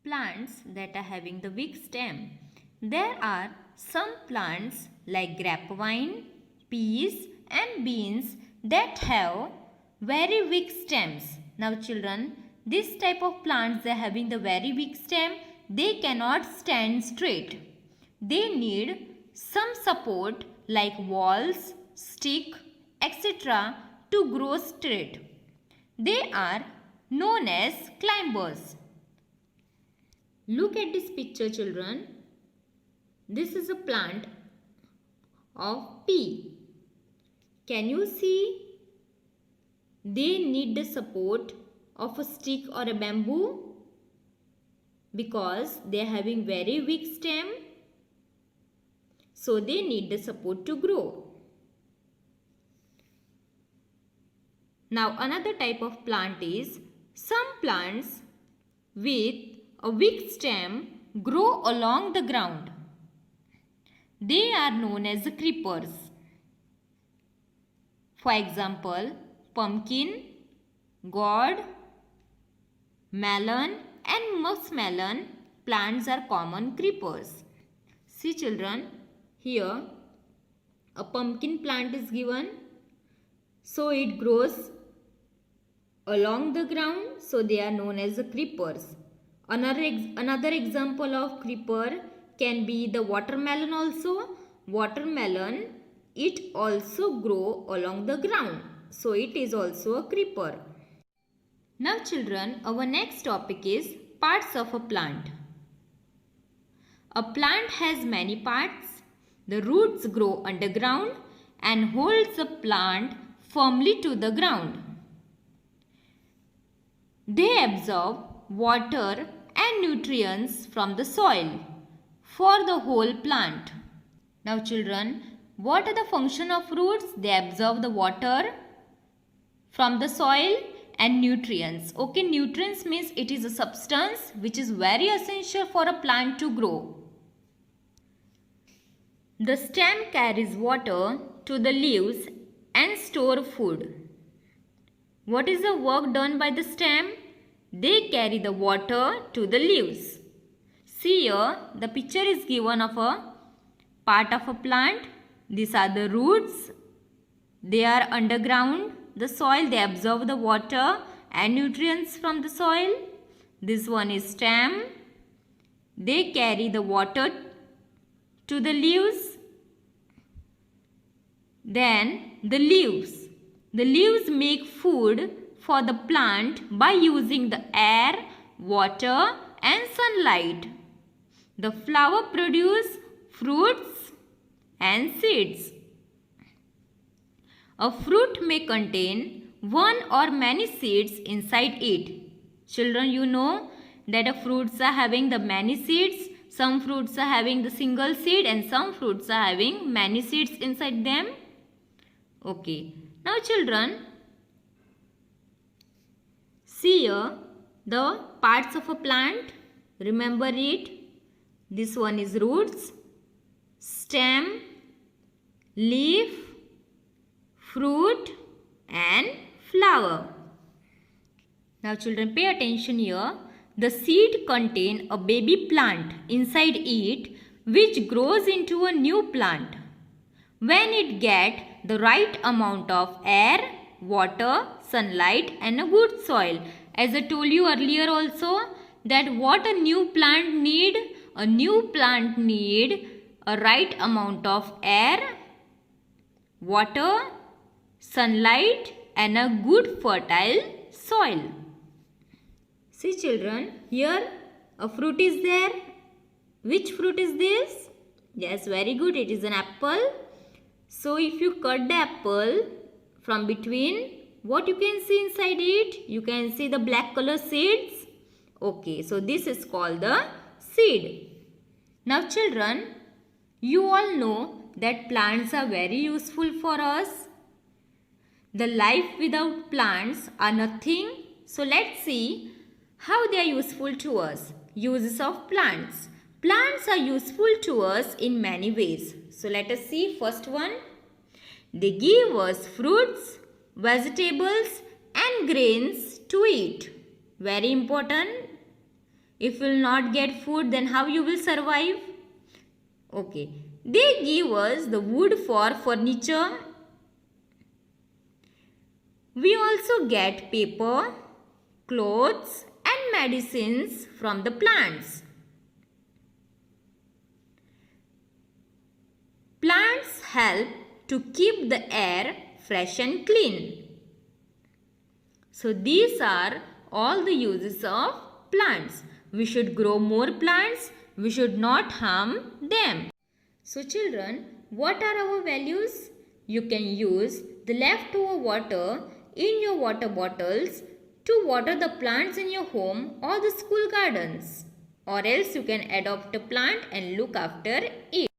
plants that are having the weak stem. There are some plants like grapevine, peas and beans that have very weak stems. Now children, this type of plants, they are having the very weak stem. They cannot stand straight. They need some support like walls, stick, etc. to grow straight. They are known as climbers. Look at this picture children. This is a plant of pea. Can you see? They need the support of a stick or a bamboo because they are having very weak stem. So they need the support to grow. Now another type of plant is some plants with a weak stem grow along the ground. They are known as creepers. For example, pumpkin, gourd, melon and muskmelon plants are common creepers. See children, here a pumpkin plant is given. So it grows along the ground. So they are known as the creepers. Another example of creeper can be the watermelon also. Watermelon, it also grow along the ground. So it is also a creeper. Now children, our next topic is parts of a plant. A plant has many parts. The roots grow underground and holds the plant firmly to the ground. They absorb water and nutrients from the soil for the whole plant. Now children, what are the function of roots? They absorb the water from the soil and nutrients. Okay, nutrients means it is a substance which is very essential for a plant to grow. The stem carries water to the leaves and store food. What is the work done by the stem? They carry the water to the leaves. See here, the picture is given of a part of a plant. These are the roots. They are underground. The soil, they absorb the water and nutrients from the soil. This one is stem. They carry the water to the leaves. Then the leaves. The leaves make food for the plant by using the air, water and sunlight. The flower produce fruits and seeds. A fruit may contain one or many seeds inside it. Children, you know that fruits are having the many seeds. Some fruits are having the single seed and some fruits are having many seeds inside them. Okay. Now children, see here the parts of a plant. Remember it. This one is roots, stem, leaf, fruit and flower. Now children, pay attention here. The seed contain a baby plant inside it which grows into a new plant when it get the right amount of air, water, sunlight and a good soil. As I told you earlier also that what a new plant need? A new plant need a right amount of air, water, sunlight and a good fertile soil. See children, here a fruit is there. Which fruit is this? Yes, very good. It is an apple. So if you cut the apple from between, what you can see inside it? You can see the black color seeds. Okay, so this is called the seed. Now children, you all know that plants are very useful for us. The life without plants are nothing. So let's see how they are useful to us. Uses of plants. Plants are useful to us in many ways. So let us see first one. They give us fruits, vegetables and grains to eat. Very important. If you will not get food, then how you will survive? Okay. They give us the wood for furniture. We also get paper, clothes and medicines from the plants. Plants help to keep the air fresh and clean. So these are all the uses of plants. We should grow more plants. We should not harm them. So children, what are our values? You can use the leftover water in your water bottles to water the plants in your home or the school gardens. Or else you can adopt a plant and look after it.